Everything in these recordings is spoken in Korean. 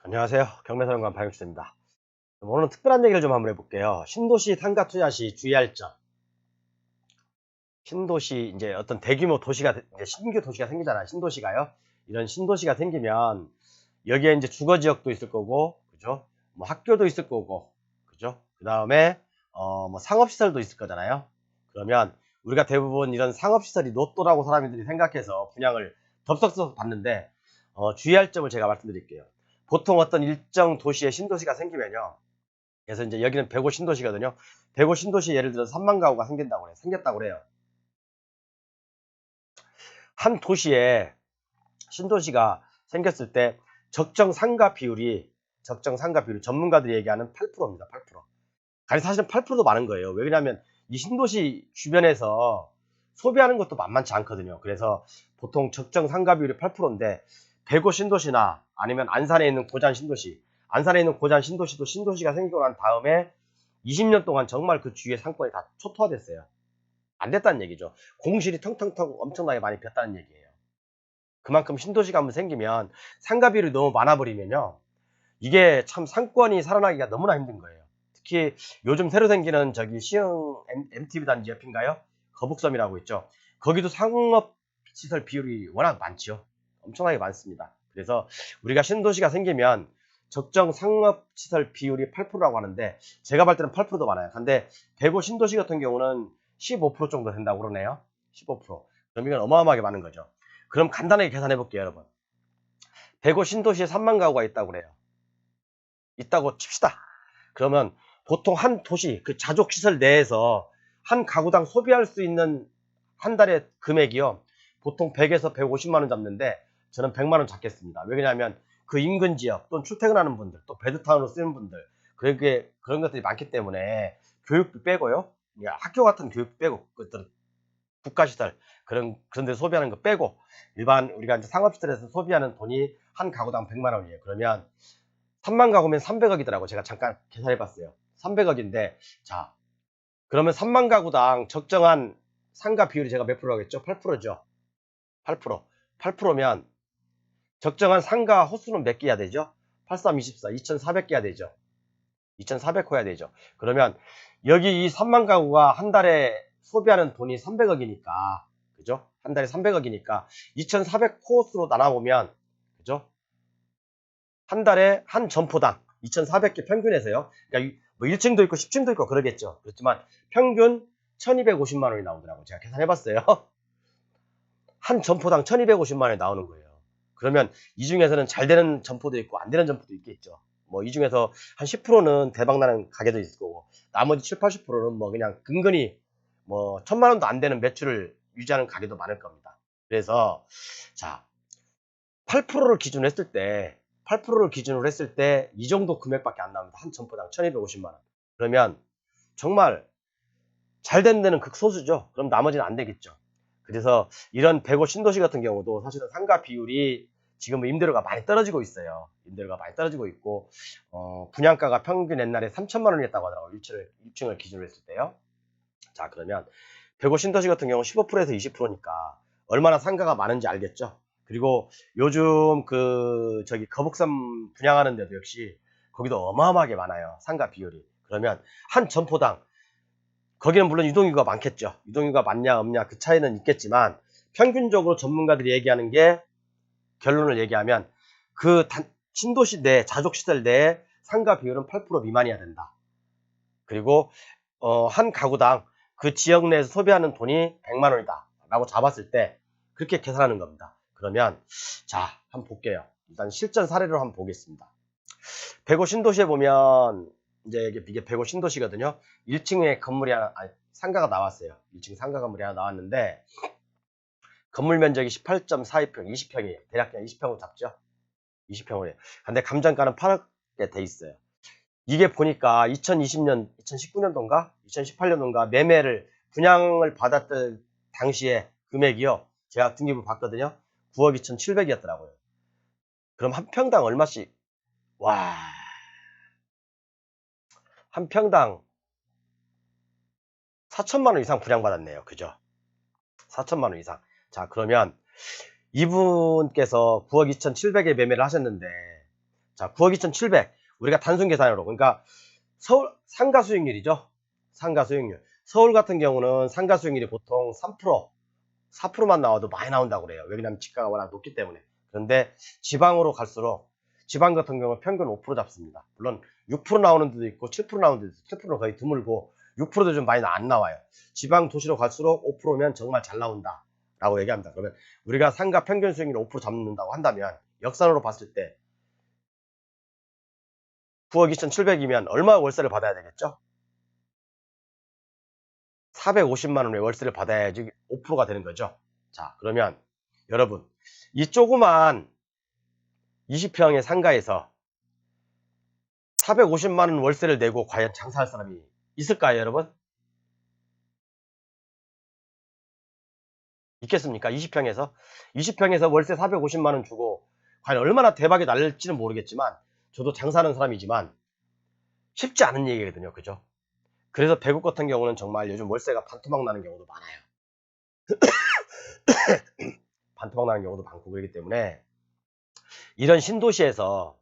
안녕하세요. 경매사령관 박영수입니다. 오늘은 특별한 얘기를 좀 한번 해볼게요. 신도시 상가 투자 시 주의할 점. 신도시, 이제 어떤 대규모 도시가, 이제 신규 도시가 생기잖아요. 신도시가요. 이런 신도시가 생기면 여기에 이제 주거 지역도 있을 거고, 그죠? 뭐 학교도 있을 거고, 그죠? 그 다음에, 뭐 상업시설도 있을 거잖아요. 그러면 우리가 대부분 이런 상업시설이 로또라고 사람들이 생각해서 분양을 덥석덥석 받는데, 주의할 점을 제가 말씀드릴게요. 보통 어떤 일정 도시에 신도시가 생기면요. 그래서 이제 여기는 105 신도시거든요. 105 신도시 예를 들어서 3만 가구가 생겼다고 그래요. 한 도시에 신도시가 생겼을 때 적정 상가 비율이 전문가들이 얘기하는 8%입니다. 8%. 아니 사실은 8%도 많은 거예요. 왜냐하면 이 신도시 주변에서 소비하는 것도 만만치 않거든요. 그래서 보통 적정 상가 비율이 8%인데 105 신도시나 아니면 안산에 있는 고잔 신도시, 안산에 있는 고잔 신도시도 신도시가 생기고 난 다음에 20년 동안 정말 그 주위의 상권이 다 초토화됐어요. 안 됐다는 얘기죠. 공실이 텅텅텅 엄청나게 많이 폈다는 얘기예요. 그만큼 신도시가 한번 생기면 상가 비율이 너무 많아버리면요. 이게 참 상권이 살아나기가 너무나 힘든 거예요. 특히 요즘 새로 생기는 저기 시흥 MTV 단지 옆인가요? 거북섬이라고 있죠. 거기도 상업시설 비율이 워낙 많죠. 엄청나게 많습니다. 그래서 우리가 신도시가 생기면 적정 상업시설 비율이 8%라고 하는데 제가 볼 때는 8%도 많아요. 근데 대구 신도시 같은 경우는 15% 정도 된다고 그러네요. 15%. 그럼 이건 어마어마하게 많은 거죠. 그럼 간단하게 계산해 볼게요, 여러분. 대구 신도시에 3만 가구가 있다고 그래요. 있다고 칩시다. 그러면 보통 한 도시 그 자족시설 내에서 한 가구당 소비할 수 있는 한 달의 금액이요. 보통 100에서 150만 원 잡는데 저는 100만 원 잡겠습니다. 왜냐하면 그 인근 지역 또는 출퇴근하는 분들 또 베드타운으로 쓰는 분들 그런 것들이 많기 때문에 교육비 빼고요. 학교 같은 교육비 빼고 국가시설 그런 데 소비하는 거 빼고 일반 우리가 이제 상업시설에서 소비하는 돈이 한 가구당 100만 원이에요. 그러면 3만 가구면 300억이더라고. 제가 잠깐 계산해 봤어요. 300억인데, 자, 그러면 3만 가구당 적정한 상가 비율이 제가 몇 프로겠죠? 8%죠. 8%. 8%면 적정한 상가 호수는 몇 개야 되죠? 83, 24, 2400개야 되죠. 2400호야 되죠. 그러면 여기 이 3만 가구가 한 달에 소비하는 돈이 300억이니까, 그죠? 한 달에 300억이니까 2400호수로 나눠보면, 그죠? 한 달에 한 점포당 2,400개 평균에서요. 그러니까 뭐 1층도 있고 10층도 있고 그러겠죠. 그렇지만 평균 1,250만 원이 나오더라고요. 제가 계산해봤어요. 한 점포당 1,250만 원이 나오는 거예요. 그러면 이 중에서는 잘 되는 점포도 있고 안 되는 점포도 있겠죠. 뭐 이 중에서 한 10%는 대박 나는 가게도 있을 거고 나머지 7, 80%는 뭐 그냥 근근히 뭐 1,000만 원도 안 되는 매출을 유지하는 가게도 많을 겁니다. 그래서 자, 8%를 기준으로 했을 때 8%를 기준으로 했을 때 이 정도 금액밖에 안 나옵니다. 한 점포당 1,250만 원. 그러면 정말 잘 되는 데는 극소수죠. 그럼 나머지는 안 되겠죠. 그래서 이런 105 신도시 같은 경우도 사실은 상가 비율이 지금 임대료가 많이 떨어지고 있어요. 임대료가 많이 떨어지고 있고 분양가가 평균 옛날에 3천만 원이었다고 하더라고요. 1층을 기준으로 했을 때요. 자, 그러면 105 신도시 같은 경우 15%에서 20%니까 얼마나 상가가 많은지 알겠죠? 그리고 요즘 저기 거북섬 분양하는 데도 역시 거기도 어마어마하게 많아요. 상가 비율이. 그러면 한 점포당 거기는 물론 유동인구가 많겠죠. 유동인구가 많냐 없냐 그 차이는 있겠지만 평균적으로 전문가들이 얘기하는 게 결론을 얘기하면 신도시 내 자족시설 내에 상가 비율은 8% 미만이어야 된다. 그리고 한 가구당 그 지역 내에서 소비하는 돈이 100만 원이다 라고 잡았을 때 그렇게 계산하는 겁니다. 그러면 자 한번 볼게요. 일단 실전 사례로 한번 보겠습니다. 105 신도시에 보면 이제 이게 105 신도시거든요. 1층에 건물이 하나 상가가 나왔어요. 1층 상가 건물이 하나 나왔는데 건물 면적이 18.42평 20평이에요. 대략 그냥 20평으로 잡죠. 20평으로 해요. 근데 감정가는 8억에 돼 있어요. 이게 보니까 2020년, 2019년도인가? 2018년도인가? 분양을 받았던 당시에 금액이요. 제가 등기부 봤거든요. 9억 2,700이었더라고요. 그럼 한 평당 얼마씩? 와, 한 평당 4천만 원 이상 분양받았네요. 그죠? 4천만 원 이상. 자, 그러면 이분께서 9억 2,700에 매매를 하셨는데 자, 9억 2,700. 우리가 단순 계산으로. 그러니까 서울 상가 수익률이죠. 상가 수익률. 서울 같은 경우는 상가 수익률이 보통 3%, 4%만 나와도 많이 나온다고 그래요. 왜냐하면 집가가 워낙 높기 때문에. 그런데 지방으로 갈수록 지방 같은 경우는 평균 5% 잡습니다. 물론 6% 나오는 데도 있고 7% 나오는 데도 있고 7%는 거의 드물고 6%도 좀 많이 안 나와요. 지방 도시로 갈수록 5%면 정말 잘 나온다 라고 얘기합니다. 그러면 우리가 상가 평균 수익률 5% 잡는다고 한다면 역산으로 봤을 때 9억 2,700이면 얼마 월세를 받아야 되겠죠? 450만 원의 월세를 받아야지 5%가 되는 거죠. 자, 그러면 여러분 이 조그만 20평의 상가에서 450만 원 월세를 내고 과연 장사할 사람이 있을까요, 여러분? 있겠습니까? 20평에서 월세 450만 원 주고 과연 얼마나 대박이 날지는 모르겠지만 저도 장사하는 사람이지만 쉽지 않은 얘기거든요. 그죠? 그래서 배국 같은 경우는 정말 요즘 월세가 반토막 나는 경우도 많아요. 반토막 나는 경우도 많고 그렇기 때문에 이런 신도시에서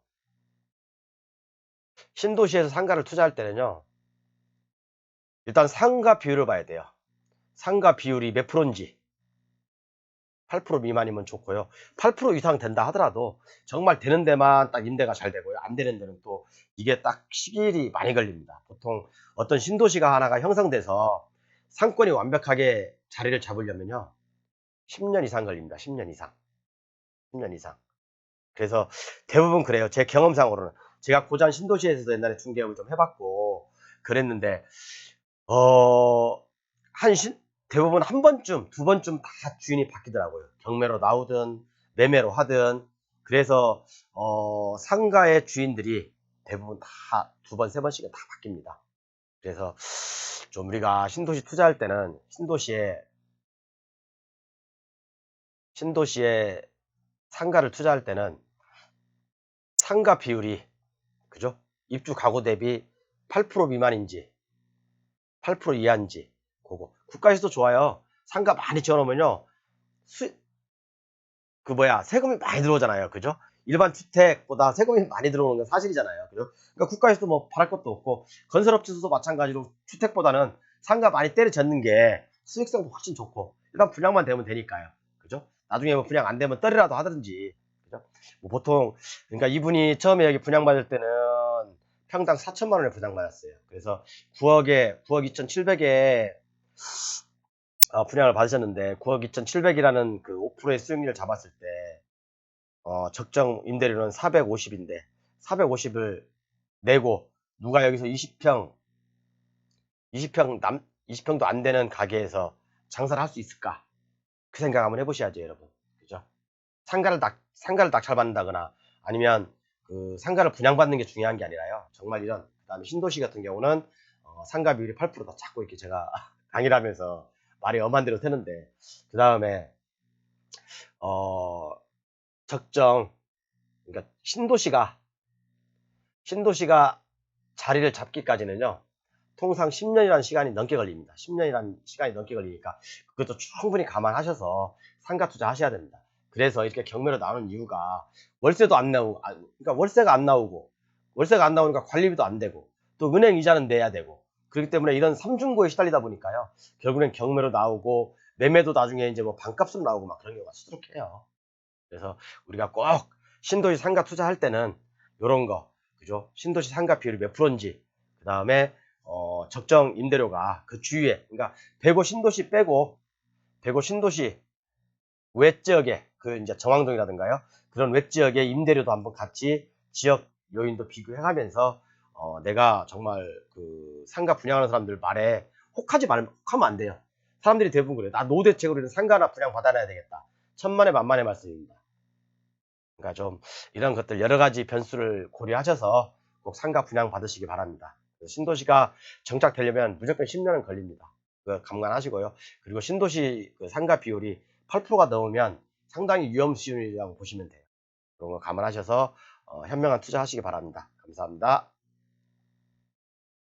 상가를 투자할 때는요. 일단 상가 비율을 봐야 돼요. 상가 비율이 몇 프로인지 8% 미만이면 좋고요. 8% 이상 된다 하더라도 정말 되는 데만 딱 임대가 잘 되고요. 안 되는 데는 또 이게 딱 시일이 많이 걸립니다. 보통 어떤 신도시가 하나가 형성돼서 상권이 완벽하게 자리를 잡으려면요. 10년 이상 걸립니다. 10년 이상. 10년 이상. 그래서 대부분 그래요. 제 경험상으로는. 제가 고장 신도시에서도 옛날에 중개업을 좀 해봤고 그랬는데 대부분 한 번쯤, 두 번쯤 다 주인이 바뀌더라고요. 경매로 나오든, 매매로 하든. 그래서, 상가의 주인들이 대부분 다 두 번, 세 번씩은 다 바뀝니다. 그래서 좀 우리가 신도시 투자할 때는 신도시에 상가를 투자할 때는 상가 비율이, 그죠? 입주 가구 대비 8% 미만인지, 8% 이하인지, 그거. 국가에서도 좋아요. 상가 많이 지어놓으면요. 세금이 많이 들어오잖아요. 그죠? 일반 주택보다 세금이 많이 들어오는 건 사실이잖아요. 그죠? 그러니까 국가에서도 뭐 바랄 것도 없고, 건설업체에서도 마찬가지로 주택보다는 상가 많이 때려잡는 게 수익성도 훨씬 좋고, 일단 분양만 되면 되니까요. 그죠? 나중에 뭐 분양 안 되면 떨이라도 하든지. 그죠? 뭐 보통, 그러니까 이분이 처음에 여기 분양받을 때는 평당 4천만 원에 분양받았어요. 그래서 9억 2,700에 분양을 받으셨는데 9억 2,700이라는 그 5%의 수익률을 잡았을 때 적정 임대료는 450인데 450을 내고 누가 여기서 20평도 안 되는 가게에서 장사를 할 수 있을까? 그 생각 한번 해보셔야죠, 여러분. 그죠? 상가를 낙찰받는다거나 아니면 그 상가를 분양받는 게 중요한 게 아니라요. 정말 그다음에 신도시 같은 경우는 상가 비율이 8%다 자꾸 이렇게 제가 강의를 하면서 말이 엄한 대로 되는데 그 다음에 적정 그러니까 신도시가 자리를 잡기까지는요. 통상 10년이라는 시간이 넘게 걸립니다. 10년이라는 시간이 넘게 걸리니까 그것도 충분히 감안하셔서 상가 투자하셔야 됩니다. 그래서 이렇게 경매로 나오는 이유가 월세도 안 나오고 그러니까 월세가 안 나오니까 관리비도 안 되고 또 은행 이자는 내야 되고 그렇기 때문에 이런 삼중고에 시달리다 보니까요. 결국엔 경매로 나오고 매매도 나중에 이제 뭐 반값으로 나오고 막 그런 경우가 수두룩해요. 그래서 우리가 꼭 신도시 상가 투자할 때는 요런 거 그죠? 신도시 상가 비율이 몇 프로인지 그 다음에 적정 임대료가 그 주위에 그러니까 대구 신도시 외지역에 그 이제 정왕동이라든가요 그런 외지역의 임대료도 한번 같이 지역 요인도 비교해가면서 내가 정말 그 상가 분양하는 사람들 말에 혹하면 안 돼요. 사람들이 대부분 그래요. 나 노대책으로 상가나 분양 받아놔야 되겠다. 천만에 만만의 말씀입니다. 그러니까 좀 이런 것들 여러 가지 변수를 고려하셔서 꼭 상가 분양 받으시기 바랍니다. 신도시가 정착되려면 무조건 10년은 걸립니다. 그거 감안하시고요. 그리고 신도시 그 상가 비율이 8%가 넘으면 상당히 위험 수준이라고 보시면 돼요. 그런 거 감안하셔서 현명한 투자하시기 바랍니다. 감사합니다.